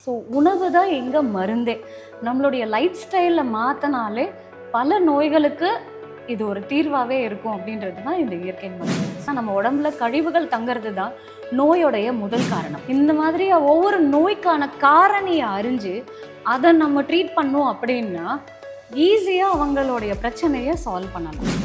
So உணவு தான் எங்கே மருந்தே. நம்மளுடைய லைஃப் ஸ்டைலில் மாற்றினாலே பல நோய்களுக்கு இது ஒரு தீர்வாகவே இருக்கும் அப்படின்றது தான் இந்த இயற்கை மருந்து. நம்ம உடம்புல கழிவுகள் தங்கிறது தான் நோயோடைய முதல் காரணம். இந்த மாதிரி ஒவ்வொரு நோய்க்கான காரணியை அறிஞ்சு அதை நம்ம ட்ரீட் பண்ணோம் அப்படின்னா ஈஸியாக அவங்களுடைய பிரச்சனையை சால்வ் பண்ணலாம்.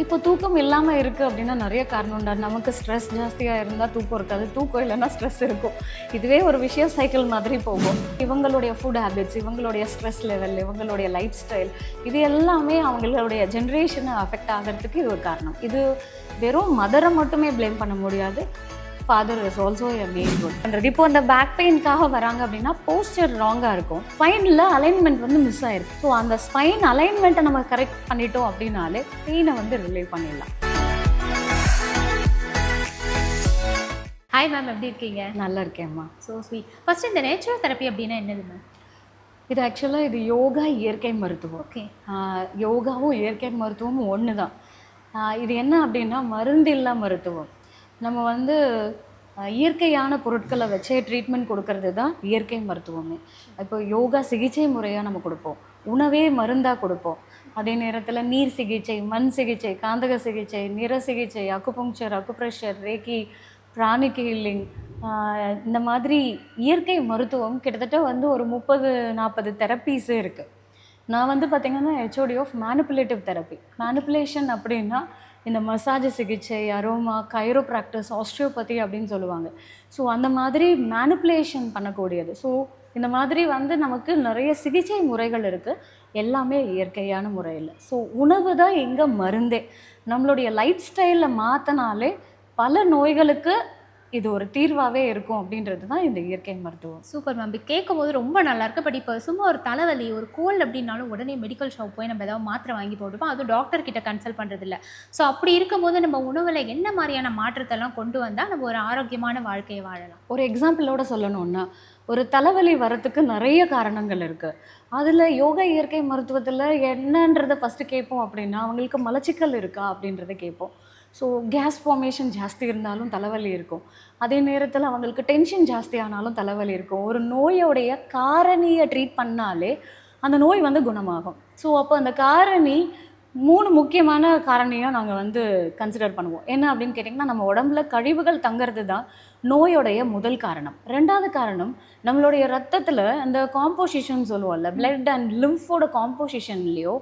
இப்போ தூக்கம் இல்லாமல் இருக்குது அப்படின்னா நிறைய காரணம் உண்டா. நமக்கு ஸ்ட்ரெஸ் ஜாஸ்தியாக இருந்தால் தூக்கம் இருக்காது, தூக்கம் இல்லைன்னா ஸ்ட்ரெஸ் இருக்கும். இதுவே ஒரு விஷயம் சைக்கிள் மாதிரி போகும். இவங்களுடைய ஃபுட் ஹேபிட்ஸ், இவங்களுடைய ஸ்ட்ரெஸ் லெவல், இவங்களுடைய லைஃப் ஸ்டைல், இது எல்லாமே அவங்களுடைய ஜென்ரேஷனை அஃபெக்ட் ஆகிறதுக்கு இது ஒரு காரணம். இது வெறும் மதரை மட்டுமே ப்ளேம் பண்ண முடியாது. Father is also a main role பண்ணுறது. இப்போ அந்த பேக் பெயின்காக வராங்க அப்படின்னா போஸ்டர் ராங்காக இருக்கும், ஸ்பைனில் அலைன்மெண்ட் வந்து மிஸ் ஆயிருக்கு. ஸோ அந்த ஸ்பைன் அலைன்மெண்ட்டை நம்ம கரெக்ட் பண்ணிட்டோம் அப்படின்னாலே பெயினை வந்து ரிலீவ் பண்ணிடலாம். ஹாய் மேம், எப்படி இருக்கீங்க? நல்லா இருக்கேம்மா. So sweet. ஃபர்ஸ்ட் இந்த நேச்சுரல் தெரப்பி அப்படின்னா என்னது மேம்? இது ஆக்சுவலாக இது யோகா இயற்கை மருத்துவம். ஓகே. யோகாவும் இயற்கை மருத்துவமும் ஒன்று தான். இது என்ன அப்படின்னா மருந்தில்லா மருத்துவம். நம்ம வந்து இயற்கையான பொருட்களை வச்சே ட்ரீட்மெண்ட் கொடுக்கறது தான் இயற்கை மருத்துவமே. இப்போ யோகா சிகிச்சை முறையாக நம்ம கொடுப்போம், உணவே மருந்தாக கொடுப்போம். அதே நேரத்தில் நீர் சிகிச்சை, மண் சிகிச்சை, காந்தக சிகிச்சை, நிற சிகிச்சை, அக்குபங்க்சர், அக்குப்ரெஷர், ரேக்கி, பிராணிக் ஹீலிங், இந்த மாதிரி இயற்கை மருத்துவம் கிட்டத்தட்ட வந்து ஒரு 30-40 தெரப்பீஸு இருக்குது. நான் வந்து பார்த்திங்கன்னா HOD of manipulative therapy. Manipulation அப்படின்னா இந்த மசாஜ் சிகிச்சை, அரோமா, கைரோப்ராக்டிஸ், ஆஸ்ட்ரியோபதி அப்படின்னு சொல்லுவாங்க. ஸோ அந்த மாதிரி மேனிப்புலேஷன் பண்ணக்கூடியது. ஸோ இந்த மாதிரி வந்து நமக்கு நிறைய சிகிச்சை முறைகள் இருக்குது, எல்லாமே இயற்கையான முறையில். ஸோ உணவு தான் எங்கே மருந்தே. நம்மளுடைய லைஃப் ஸ்டைலில் மாற்றினாலே பல நோய்களுக்கு இது ஒரு தீர்வாகவே இருக்கும் அப்படின்றது தான் இந்த இயற்கை மருத்துவம். Super ma'am. இப்போ கேட்கும் போது ரொம்ப நல்லாயிருக்கு. பட் இப்போ சும்மா ஒரு தலைவலி, ஒரு கோல்டு அப்படின்னாலும் உடனே மெடிக்கல் ஷாப் போய் நம்ம ஏதாவது மாத்திரை வாங்கி போட்டுப்போம், அதுவும் டாக்டர் கிட்ட கன்சல்ட் பண்ணுறதில்ல. ஸோ அப்படி இருக்கும்போது நம்ம உணவில் என்ன மாதிரியான மாற்றத்தெல்லாம் கொண்டு வந்தால் நம்ம ஒரு ஆரோக்கியமான வாழ்க்கையை வாழலாம்? ஒரு எக்ஸாம்பிளோட சொல்லணும்னா, ஒரு தலைவலி வரத்துக்கு நிறைய காரணங்கள் இருக்குது. அதில் யோகா இயற்கை மருத்துவத்தில் என்னன்றதை ஃபஸ்ட்டு கேட்போம் அப்படின்னா அவங்களுக்கு மலச்சிக்கல் இருக்கா அப்படின்றத கேட்போம். ஸோ கேஸ் ஃபார்மேஷன் ஜாஸ்தி இருந்தாலும் தலைவலி இருக்கும். அதே நேரத்தில் அவங்களுக்கு டென்ஷன் ஜாஸ்தி ஆனாலும் தலைவலி இருக்கும். ஒரு நோயோடைய காரணியை ட்ரீட் பண்ணாலே அந்த நோய் வந்து குணமாகும். ஸோ அப்போ அந்த காரணி 3 முக்கியமான காரணியாக நாங்கள் வந்து கன்சிடர் பண்ணுவோம். என்ன அப்படின்னு கேட்டிங்கன்னா, நம்ம உடம்புல கழிவுகள் தங்கிறது தான் நோயோடைய முதல் காரணம். 2வது காரணம், நம்மளுடைய ரத்தத்தில் இந்த காம்போசிஷன் சொல்லுவோம்ல, பிளட் அண்ட் லிம்ஃபோட காம்போசிஷன்லேயோ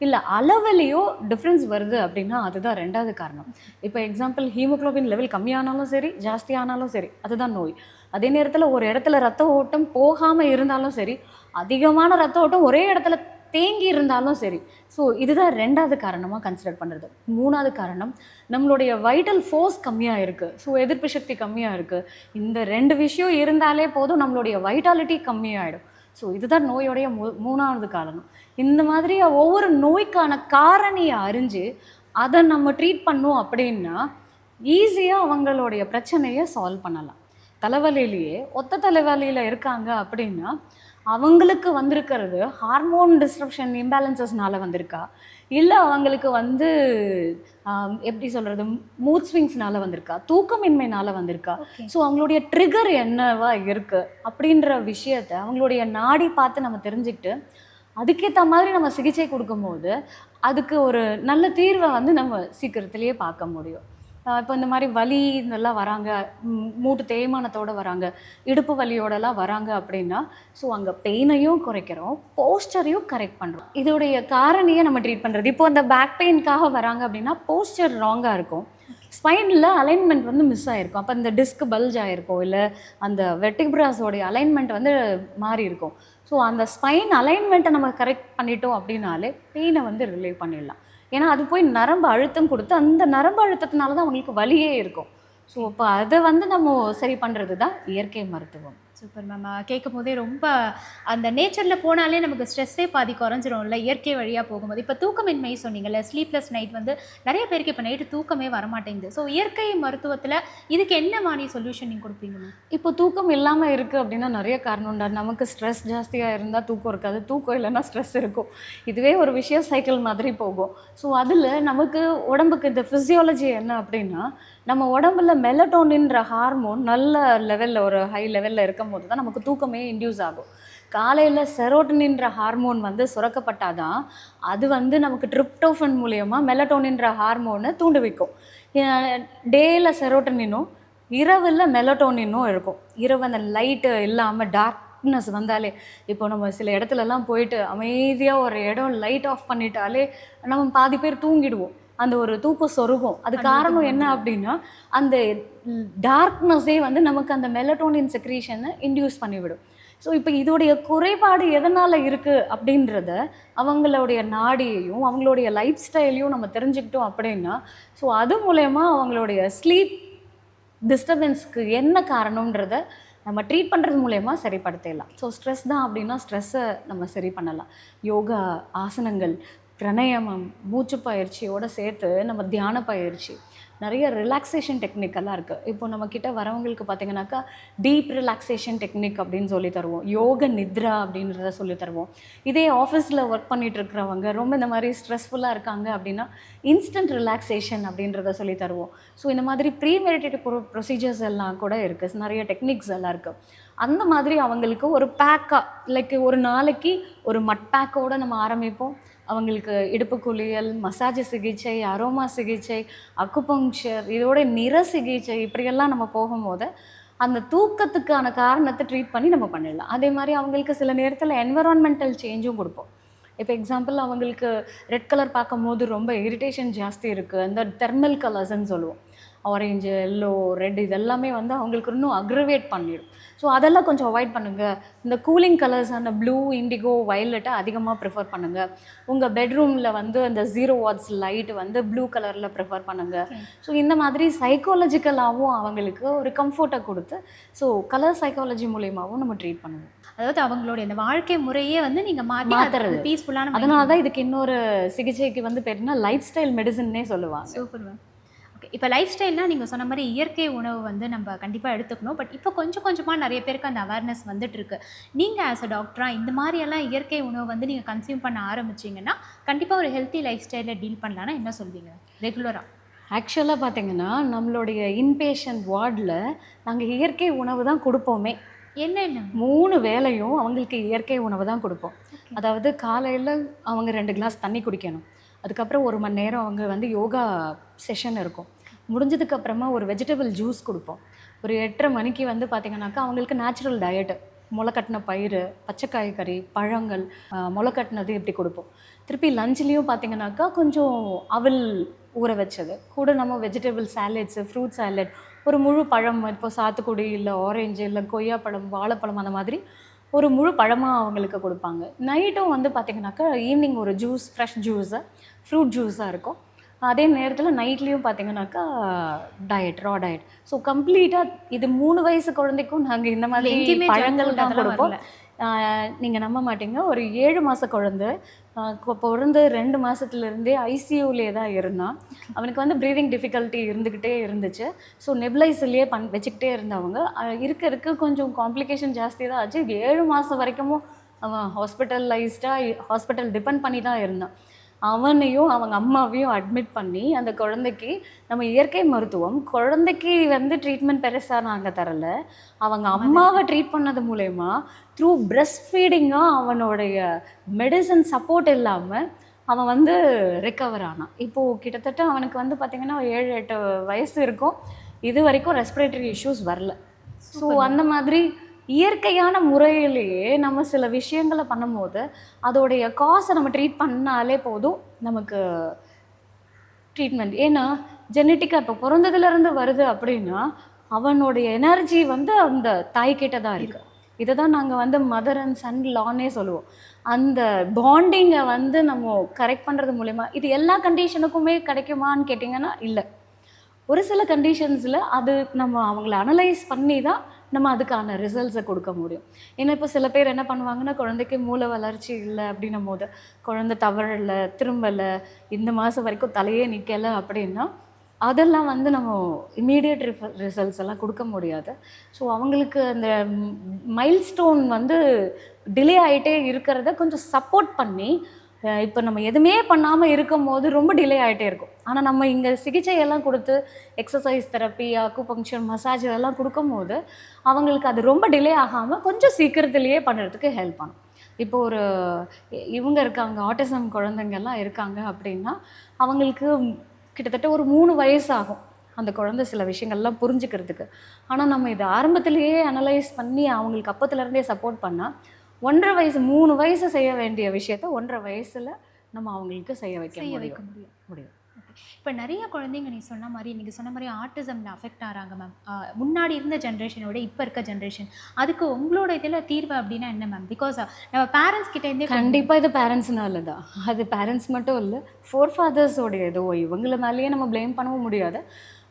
இல்லை அளவுலேயோ டிஃப்ரென்ஸ் வருது அப்படின்னா அதுதான் 2வது காரணம். இப்போ எக்ஸாம்பிள், ஹீமோக்ளோபின் லெவல் கம்மியானாலும் சரி, ஜாஸ்தியானாலும் சரி, அதுதான் நோய். அதே நேரத்தில் ஒரு இடத்துல ரத்த ஓட்டம் போகாமல் இருந்தாலும் சரி, அதிகமான ரத்த ஓட்டம் ஒரே இடத்துல தேங்கி இருந்தாலும் சரி. ஸோ இதுதான் 2வது காரணமாக கன்சிடர் பண்ணுறது. 3வது காரணம், நம்மளுடைய வைட்டல் ஃபோர்ஸ் கம்மியாக இருக்குது. ஸோ எதிர்ப்பு சக்தி கம்மியாக இருக்குது. இந்த 2 விஷயம் இருந்தாலே போதும், நம்மளுடைய வைட்டாலிட்டி கம்மியாகிடும். ஸோ இதுதான் நோயோடைய 3வது காரணம். இந்த மாதிரி ஒவ்வொரு நோய்க்கான காரணியை அறிஞ்சு அதை நம்ம ட்ரீட் பண்ணோம் அப்படின்னா ஈஸியாக அவங்களுடைய பிரச்சனையை சால்வ் பண்ணலாம். தலைவலியிலேயே ஒத்த தலைவலியில் இருக்காங்க அப்படின்னா அவங்களுக்கு வந்திருக்கிறது ஹார்மோன் டிஸ்ட்ரப்ஷன் இம்பேலன்சஸ்னால வந்திருக்கா, இல்லை அவங்களுக்கு வந்து எப்படி சொல்கிறது, மூட் ஸ்விங்ஸ்னால வந்திருக்கா, தூக்கமின்மைனால வந்திருக்கா. ஸோ அவங்களுடைய ட்ரிகர் என்னவா இருக்குது அப்படின்ற விஷயத்த அவங்களுடைய நாடி பார்த்து நம்ம தெரிஞ்சுக்கிட்டு அதுக்கேற்ற மாதிரி நம்ம சிகிச்சை கொடுக்கும்போது அதுக்கு ஒரு நல்ல தீர்வை வந்து நம்ம சீக்கிரத்திலேயே பார்க்க முடியும். இப்போ இந்த மாதிரி வலி இதெல்லாம் வராங்க, மூட்டு தேய்மானத்தோடு வராங்க, இடுப்பு வலியோடலாம் வராங்க அப்படின்னா ஸோ அங்கே பெயினையும் குறைக்கிறோம், போஸ்டரையும் கரெக்ட் பண்ணுறோம். இதோடைய காரணியை நம்ம ட்ரீட் பண்ணுறது. இப்போ அந்த பேக் பெயின்காக வராங்க அப்படின்னா போஸ்டர் ராங்காக இருக்கும், ஸ்பைனில் அலைன்மெண்ட் வந்து மிஸ் ஆகிருக்கும். அப்போ இந்த டிஸ்க் பல்ஜ் ஆகிருக்கும், இல்லை அந்த வெர்டிப்ராஸோடைய அலைன்மெண்ட் வந்து மாறி இருக்கும். ஸோ அந்த ஸ்பைன் அலைன்மெண்ட்டை நம்ம கரெக்ட் பண்ணிட்டோம் அப்படின்னாலே பெயினை வந்து ரிலீவ் பண்ணிடலாம். ஏன்னா அது போய் நரம்பு அழுத்தம் கொடுத்து அந்த நரம்பு அழுத்தத்தினால தான் அவங்களுக்கு வலியே இருக்கும். ஸோ அப்போ அதை வந்து நம்ம சரி பண்ணுறது தான் இயற்கை மருத்துவம். Super ma'am. கேட்கும் போதே ரொம்ப அந்த நேச்சரில் போனாலே நமக்கு ஸ்ட்ரெஸ்ஸே பாதி குறைஞ்சிரும்ல இயற்கை வழியாக போகும்போது. இப்போ தூக்கமின்மை சொன்னீங்கல்ல, ஸ்லீப்லெஸ் நைட் வந்து நிறைய பேருக்கு இப்போ நைட்டு தூக்கமே வரமாட்டேங்குது. ஸோ இயற்கை மருத்துவத்தில் இதுக்கு என்ன மாதிரி சொல்யூஷன் நீங்கள் கொடுப்பீங்க மேம்? இப்போ தூக்கம் இல்லாமல் இருக்குது அப்படின்னா நிறைய காரணம் உண்டா. நமக்கு ஸ்ட்ரெஸ் ஜாஸ்தியாக இருந்தால் தூக்கம் இருக்காது, தூக்கம் இல்லைன்னா ஸ்ட்ரெஸ் இருக்கும். இதுவே ஒரு விஷயம் சைக்கிள் மாதிரி போகும். ஸோ அதில் நமக்கு உடம்புக்கு இந்த ஃபிசியாலஜி என்ன அப்படின்னா, நம்ம உடம்புல மெலட்டோனின்ற ஹார்மோன் நல்ல லெவலில் ஒரு ஹை லெவலில் இருக்கும் போது தான் நமக்கு தூக்கமே இன்டியூஸ் ஆகும். காலையில் செரோட்டனின்ற ஹார்மோன் வந்து சுரக்கப்பட்டாதான் அது வந்து நமக்கு ட்ரிப்டோஃபன் மூலயமா மெலட்டோனின்ற ஹார்மோனை தூண்டுவிக்கும். டேயில் செரோட்டனினும் இரவில் மெலட்டோனினும் இருக்கும். இரவு அந்த லைட்டு இல்லாமல் டார்க்னஸ் வந்தாலே, இப்போ நம்ம சில இடத்துலலாம் போயிட்டு அமைதியாக ஒரு இடம் லைட் ஆஃப் பண்ணிட்டாலே நம்ம பாதி பேர் தூங்கிடுவோம். அந்த ஒரு தூக்கம் சொருகும். அது காரணம் என்ன அப்படின்னா, அந்த டார்க்னஸே வந்து நமக்கு அந்த மெலட்டோனின் செக்ரீஷனை இன்டியூஸ் பண்ணிவிடும். ஸோ இப்போ இதோடைய குறைபாடு எதனால் இருக்குது அப்படின்றத அவங்களுடைய நாடியையும் அவங்களுடைய லைஃப் ஸ்டைலையும் நம்ம தெரிஞ்சுக்கிட்டோம் அப்படின்னா, ஸோ அது மூலயமா அவங்களுடைய ஸ்லீப் டிஸ்டர்பன்ஸ்க்கு என்ன காரணன்றத நம்ம ட்ரீட் பண்ணுறது மூலயமா சரிப்படுத்திடலாம். ஸோ ஸ்ட்ரெஸ் தான் அப்படின்னா ஸ்ட்ரெஸ்ஸை நம்ம சரி பண்ணலாம். யோகா, ஆசனங்கள், பிரணயமம், மூச்சு பயிற்சியோடு சேர்த்து நம்ம தியான பயிற்சி, நிறைய ரிலாக்ஸேஷன் டெக்னிக்கெல்லாம் இருக்குது. இப்போ நம்மக்கிட்ட வரவங்களுக்கு பார்த்திங்கனாக்கா டீப் ரிலாக்ஸேஷன் டெக்னிக் அப்படின்னு சொல்லி தருவோம். யோக நித்ரா அப்படின்றத சொல்லி தருவோம். இதே ஆஃபீஸில் ஒர்க் பண்ணிகிட்டு இருக்கிறவங்க ரொம்ப இந்த மாதிரி ஸ்ட்ரெஸ்ஃபுல்லாக இருக்காங்க அப்படின்னா இன்ஸ்டன்ட் ரிலாக்ஸேஷன் அப்படின்றத சொல்லி தருவோம். ஸோ இந்த மாதிரி ப்ரீ மெடிடேட்டிவ் ப்ரொசீஜர்ஸ் எல்லாம் கூட இருக்குது. நிறைய டெக்னிக்ஸ் எல்லாம் இருக்குது. அந்த மாதிரி அவங்களுக்கு ஒரு பேக்காக, லைக் ஒரு நாளைக்கு ஒரு மட் பேக்கோடு நம்ம ஆரம்பிப்போம். அவங்களுக்கு இடுப்பு குளியல், மசாஜ் சிகிச்சை, அரோமா சிகிச்சை, அக்குபங்க்சர், இதோட நிற சிகிச்சை, இப்படியெல்லாம் நம்ம போகும்போது அந்த தூக்கத்துக்கான காரணத்தை ட்ரீட் பண்ணி நம்ம பண்ணிடலாம். அதே மாதிரி அவங்களுக்கு சில நேரத்தில் என்விரான்மெண்டல் சேஞ்சும் கொடுப்போம். இப்போ எக்ஸாம்பிள் அவங்களுக்கு ரெட் கலர் பார்க்கும்போது ரொம்ப இரிட்டேஷன் ஜாஸ்தி இருக்குது, அந்த தெர்மல் கலர்ஸ்ன்னு சொல்லுவோம். ஆரஞ்சு, எல்லோ, ரெட் இதெல்லாமே வந்து அவங்களுக்கு இன்னும் அக்ரவேட் பண்ணிடும். ஸோ அதெல்லாம் கொஞ்சம் அவாய்ட் பண்ணுங்கள். இந்த கூலிங் கலர்ஸான ப்ளூ, இண்டிகோ, வயலட்டை அதிகமாக ப்ரிஃபர் பண்ணுங்கள். உங்கள் பெட்ரூமில் வந்து அந்த 0 வாட்ஸ் லைட் வந்து ப்ளூ கலரில் ப்ரிஃபர் பண்ணுங்கள். ஸோ இந்த மாதிரி சைக்காலஜிக்கலாகவும் அவங்களுக்கு ஒரு கம்ஃபர்ட்டை கொடுத்து, ஸோ கலர் சைக்காலஜி மூலியமாகவும் நம்ம ட்ரீட் பண்ணுவோம். அதாவது அவங்களுடைய இந்த வாழ்க்கை முறையே வந்து நீங்கள் மாற்றுறது பீஸ்ஃபுல்லான. அதனால தான் இதுக்கு இன்னொரு சிகிச்சைக்கு வந்து பேருனா லைஃப் ஸ்டைல் மெடிசன்னே சொல்லுவாங்க. Super ma'am. ஓகே, இப்போ லைஃப் ஸ்டைல்னால் நீங்கள் சொன்ன மாதிரி இயற்கை உணவு வந்து நம்ம கண்டிப்பாக எடுத்துக்கணும். பட் இப்போ கொஞ்சம் கொஞ்சமாக நிறைய பேருக்கு அந்த அவேர்னஸ் வந்துட்டுருக்கு. நீங்கள் ஆஸ் அ டாக்டராக இந்த மாதிரியெல்லாம் இயற்கை உணவு வந்து நீங்கள் கன்சியூம் பண்ண ஆரம்பிச்சிங்கன்னா கண்டிப்பாக ஒரு ஹெல்த்தி லைஃப் ஸ்டைலில் டீல் பண்ணலான்னா என்ன சொல்வீங்க ரெகுலராக? ஆக்சுவலாக பார்த்திங்கன்னா நம்மளுடைய இன்பேஷண்ட் வார்டில் நாங்கள் இயற்கை உணவு தான் கொடுப்போமே. என்ன 3 வேளையும் அவங்களுக்கு இயற்கை உணவு தான் கொடுப்போம். அதாவது காலையில் அவங்க 2 கிளாஸ் தண்ணி குடிக்கணும். அதுக்கப்புறம் 1 மணி நேரம் அவங்க வந்து யோகா செஷன் இருக்கும். முடிஞ்சதுக்கப்புறமா ஒரு வெஜிடபிள் ஜூஸ் கொடுப்போம். ஒரு 8:30 மணிக்கு வந்து பார்த்திங்கனாக்கா அவங்களுக்கு நேச்சுரல் டயட்டு, முளைக்கட்டின பயிறு, பச்சை காய்கறி, பழங்கள், முளைக்கட்டினது இப்படி கொடுப்போம். திருப்பி லஞ்ச்லேயும் பார்த்திங்கனாக்கா கொஞ்சம் அவல் ஊற வச்சது கூட நம்ம வெஜிடபிள் சாலட்ஸு, ஃப்ரூட் சாலட், ஒரு முழு பழம், இப்போ சாத்துக்குடி இல்லை ஆரஞ்சு இல்லை கொய்யாப்பழம், வாழைப்பழம், அந்த மாதிரி ஒரு முழு பழமாக அவங்களுக்கு கொடுப்பாங்க. நைட்டும் வந்து பார்த்திங்கனாக்கா ஈவினிங் ஒரு ஜூஸ், ஃப்ரெஷ் ஜூஸு, ஃப்ரூட் ஜூஸாக இருக்கும். அதே நேரத்தில் நைட்லேயும் பார்த்திங்கனாக்கா டயட், ரா டயட். ஸோ கம்ப்ளீட்டாக இது 3 வயசு குழந்தைக்கும் நாங்கள் இந்த மாதிரி பழங்கள் தான் கொடுப்போம். நீங்கள் நம்ப மாட்டீங்க, ஒரு 7 மாத குழந்தை பிறந்து 2 மாதத்துலேருந்தே ஐசியூலே தான் இருந்தான். அவனுக்கு வந்து ப்ரீதிங் டிஃபிகல்ட்டி இருந்துக்கிட்டே இருந்துச்சு. ஸோ நெப்லைஸ்லேயே வச்சுக்கிட்டே இருந்தவங்க இருக்க கொஞ்சம் காம்ப்ளிகேஷன் ஜாஸ்தி தான் ஆச்சு. 7 மாதம் வரைக்கும் அவன் ஹாஸ்பிட்டல் டிபெண்ட் பண்ணி தான் இருந்தான். அவனையும் அவங்க அம்மாவையும் அட்மிட் பண்ணி அந்த குழந்தைக்கு நம்ம இயற்கை மருத்துவம் குழந்தைக்கு வந்து ட்ரீட்மெண்ட் பெருசாக நாங்கள் தரலை. அவங்க அம்மாவை ட்ரீட் பண்ணது மூலயமா த்ரூ பிரெஸ்ட் ஃபீடிங்காக அவனுடைய மெடிசன் சப்போர்ட் இல்லாமல் அவன் வந்து ரெக்கவர் ஆனான். இப்போது கிட்டத்தட்ட அவனுக்கு வந்து பார்த்திங்கன்னா 7-8 வயசு இருக்கும். இது வரைக்கும் ரெஸ்பிரேட்டரி இஷ்யூஸ் வரல. ஸோ அந்த மாதிரி இயற்கையான முறையிலேயே நம்ம சில விஷயங்களை பண்ணும்போது அதோடைய காசை நம்ம ட்ரீட் பண்ணாலே போதும் நமக்கு ட்ரீட்மெண்ட். ஏன்னா ஜெனட்டிக்காக இப்போ பிறந்ததுலேருந்து வருது அப்படின்னா அவனுடைய எனர்ஜி வந்து அந்த தாய்கிட்ட தான் இருக்குது. இதை தான் நாங்கள் வந்து மதர் அண்ட் சன் லான்னே சொல்லுவோம். அந்த பாண்டிங்கை வந்து நம்ம கரெக்ட் பண்ணுறது மூலிமா இது எல்லா கண்டிஷனுக்குமே கிடைக்குமான்னு கேட்டிங்கன்னா இல்லை. ஒரு சில கண்டிஷன்ஸில் அது நம்ம அவங்கள அனலைஸ் பண்ணி தான் நம்ம அதுக்கான ரிசல்ட்ஸை கொடுக்க முடியும். ஏன்னா இப்போ சில பேர் என்ன பண்ணுவாங்கன்னா குழந்தைக்கு மூளை வளர்ச்சி இல்லை அப்படின்னும் போது குழந்தை தவறலை, திரும்பலை, இந்த மாதம் வரைக்கும் தலையே நிற்கலை அப்படின்னா அதெல்லாம் வந்து நம்ம இமீடியட் ரிசல்ட்ஸ் எல்லாம் கொடுக்க முடியாது. ஸோ அவங்களுக்கு அந்த மைல்ஸ்டோன் வந்து டிலே ஆகிட்டே இருக்கிறத கொஞ்சம் சப்போர்ட் பண்ணி இப்போ நம்ம எதுவுமே பண்ணாமல் இருக்கும்போது ரொம்ப டிலே ஆகிட்டே இருக்கும். ஆனால் நம்ம இங்கே சிகிச்சையெல்லாம் கொடுத்து எக்ஸசைஸ் தெரப்பி, அக்குபங்க்சர், மசாஜ் இதெல்லாம் கொடுக்கும்போது அவங்களுக்கு அது ரொம்ப டிலே ஆகாமல் கொஞ்சம் சீக்கிரத்திலேயே பண்ணுறதுக்கு ஹெல்ப் பண்ணும். இப்போ ஒரு இவங்க இருக்காங்க, ஆட்டிசம் குழந்தைங்கள்லாம் இருக்காங்க அப்படின்னா அவங்களுக்கு கிட்டத்தட்ட ஒரு 3 வயசு ஆகும் அந்த குழந்தை சில விஷயங்கள்லாம் புரிஞ்சுக்கிறதுக்கு. ஆனால் நம்ம இதை ஆரம்பத்திலேயே அனலைஸ் பண்ணி அவங்களுக்கு அப்பத்துலேருந்தே சப்போர்ட் பண்ணால் 1.5 வயசு 3 வயசு செய்ய வேண்டிய விஷயத்த 1.5 வயசில் நம்ம அவங்களுக்கு செய்ய வைக்க முடியும். இப்போ நிறைய குழந்தைங்க நீ சொன்ன மாதிரி நீங்கள் சொன்ன மாதிரி ஆட்டிசமில் அஃபெக்ட் ஆகிறாங்க மேம். முன்னாடி இருந்த ஜென்ரேஷனோட இப்போ இருக்க ஜென்ரேஷன், அதுக்கு உங்களோட இதில் தீர்வு அப்படின்னா என்ன மேம்? பிகாஸ் நம்ம பேரண்ட்ஸ் கிட்டேருந்தே கண்டிப்பாக இது பேரண்ட்ஸ்னால தான். அது பேரண்ட்ஸ் மட்டும் இல்லை, ஃபோர் ஃபாதர்ஸோடைய ஏதோ இவங்கள மேலேயே நம்ம ப்ளேம் பண்ணவும் முடியாது.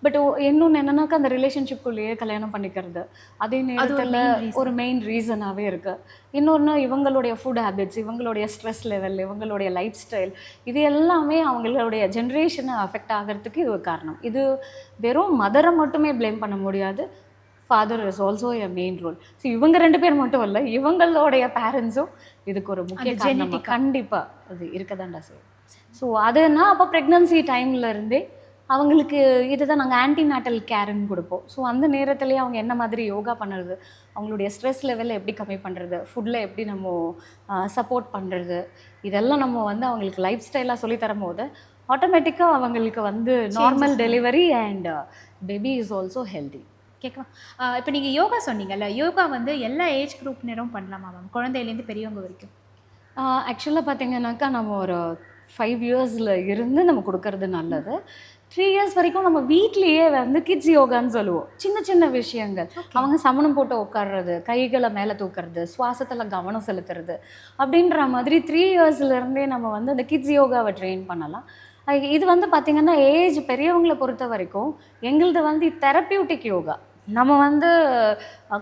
பட் இன்னொன்று என்னன்னாக்கா அந்த ரிலேஷன்ஷிப்குள்ளேயே கல்யாணம் பண்ணிக்கிறது அதே நேரத்தில் ஒரு மெயின் ரீசனாகவே இருக்குது. இன்னொன்று இவங்களுடைய ஃபுட் ஹேபிட்ஸ், இவங்களுடைய ஸ்ட்ரெஸ் லெவல், இவங்களுடைய லைஃப் ஸ்டைல், இது எல்லாமே அவங்களுடைய ஜென்ரேஷனை அஃபெக்ட் ஆகிறதுக்கு இது ஒரு காரணம். இது வெறும் மதரை மட்டுமே ப்ளேம் பண்ண முடியாது. Father is also a main role. So இவங்க 2 பேர் மட்டும் இல்லை, இவங்களுடைய பேரண்ட்ஸும் இதுக்கு ஒரு முக்கிய காரணம். கண்டிப்பாக அது இருக்க தான்டா செய்யும். ஸோ அதுனா அப்போ ப்ரெக்னன்சி டைமில் இருந்தே அவங்களுக்கு இதுதான் நாங்கள் ஆன்டிநாட்டல் கேர்ன்னு கொடுப்போம். ஸோ அந்த நேரத்துலேயே அவங்க என்ன மாதிரி யோகா பண்ணுறது, அவங்களுடைய ஸ்ட்ரெஸ் லெவலில் எப்படி கம்மி பண்ணுறது, ஃபுட்டில் எப்படி நம்ம சப்போர்ட் பண்ணுறது, இதெல்லாம் நம்ம வந்து அவங்களுக்கு லைஃப் ஸ்டைலாக சொல்லித்தரும் போது ஆட்டோமேட்டிக்காக அவங்களுக்கு வந்து normal delivery and baby is also healthy. கேட்கலாம். இப்போ நீங்கள் யோகா சொன்னீங்கல்ல, யோகா வந்து எல்லா ஏஜ் குரூப்னரும் பண்ணலாமா மேம், குழந்தையிலேருந்து பெரியவங்க வரைக்கும்? ஆக்சுவலாக பார்த்தீங்கன்னாக்கா நம்ம ஒரு 5 இயர்ஸில் இருந்து நம்ம கொடுக்கறது நல்லது. 3 இயர்ஸ் வரைக்கும் நம்ம வீட்லேயே வந்து கிட்ஸ் யோகான்னு சொல்லுவோம். சின்ன சின்ன விஷயங்கள், அவங்க சமணம் போட்டு உட்கார்றது, கைகளை மேலே தூக்குறது, சுவாசத்தில் கவனம் செலுத்துறது அப்படின்ற மாதிரி 3 இயர்ஸ்லேருந்தே நம்ம வந்து அந்த கிட்ஸ் யோகாவை ட்ரெயின் பண்ணலாம். இது வந்து பார்த்திங்கன்னா ஏஜ் பெரியவங்களை பொறுத்த வரைக்கும் எங்களது வந்து தெரப்பியூட்டிக் யோகா. நம்ம வந்து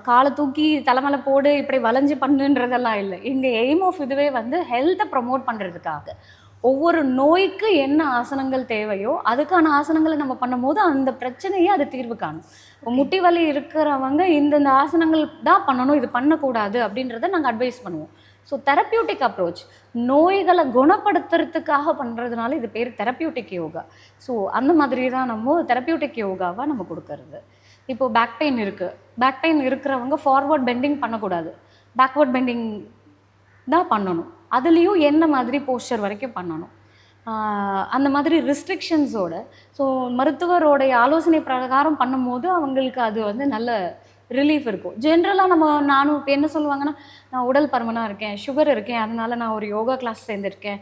காலை தூக்கி தலைமையில போடு இப்படி வளைஞ்சு பண்ணுன்றதெல்லாம் இல்லை. எங்கள் எய்ம் ஆஃப் இதுவே வந்து ஹெல்த்தை ப்ரமோட் பண்ணுறதுக்காக ஒவ்வொரு நோய்க்கு என்ன ஆசனங்கள் தேவையோ அதுக்கான ஆசனங்களை நம்ம பண்ணும்போது அந்த பிரச்சனையே அது தீர்வு காணும். முட்டி வலி இருக்கிறவங்க இந்தந்த ஆசனங்கள் தான் பண்ணணும், இது பண்ணக்கூடாது அப்படின்றத நாங்கள் அட்வைஸ் பண்ணுவோம். ஸோ தெரப்பியூட்டிக் அப்ரோச், நோய்களை குணப்படுத்துறதுக்காக பண்ணுறதுனால இது பேர் தெரப்பியூட்டிக் யோகா. ஸோ அந்த மாதிரி தான் நம்ம தெரப்பியூட்டிக் யோகாவாக நம்ம கொடுக்கறது. இப்போது பேக் பெயின் இருக்குது, பேக் பெயின் இருக்கிறவங்க ஃபார்வர்ட் பெண்டிங் பண்ணக்கூடாது, பேக்வர்ட் பெண்டிங் தான் பண்ணணும். அதுலேயும் என்ன மாதிரி போஸ்டர் வரைக்கும் பண்ணணும், அந்த மாதிரி ரெஸ்ட்ரிக்ஷன்ஸோட. ஸோ மருத்துவரோடைய ஆலோசனை பிரகாரம் பண்ணும்போது அவங்களுக்கு அது வந்து நல்ல ரிலீஃப் இருக்கும். ஜென்ரலாக நானும் இப்போ என்ன சொல்லுவாங்கன்னா, நான் உடல் பருமனாக இருக்கேன், சுகர் இருக்கேன், அதனால் நான் ஒரு யோகா கிளாஸ் சேர்ந்துருக்கேன்,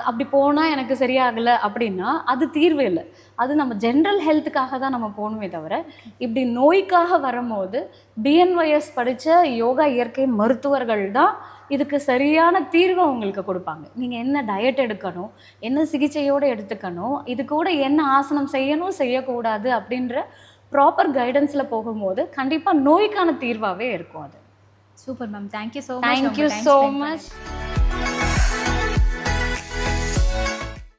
அப்படி போனால் எனக்கு சரியாகலை அப்படின்னா அது தீர்வு இல்லை. அது நம்ம ஜென்ரல் ஹெல்த்துக்காக தான் நம்ம போகணுமே தவிர, இப்படி நோய்க்காக வரும்போது பிஎன்ஒய்எஸ் படித்த யோகா இயற்கை மருத்துவர்கள் தான் இதுக்கு சரியான தீர்வை உங்களுக்கு கொடுப்பாங்க. நீங்கள் என்ன டயட் எடுக்கணும், என்ன சிகிச்சையோடு எடுத்துக்கணும், இது கூட என்ன ஆசனம் செய்யணும் செய்யக்கூடாது அப்படின்ற ப்ராப்பர் கைடன்ஸில் போகும்போது கண்டிப்பாக நோய்க்கான தீர்வாகவே இருக்கும் அது. Super ma'am, thank you so much. Thank you so much.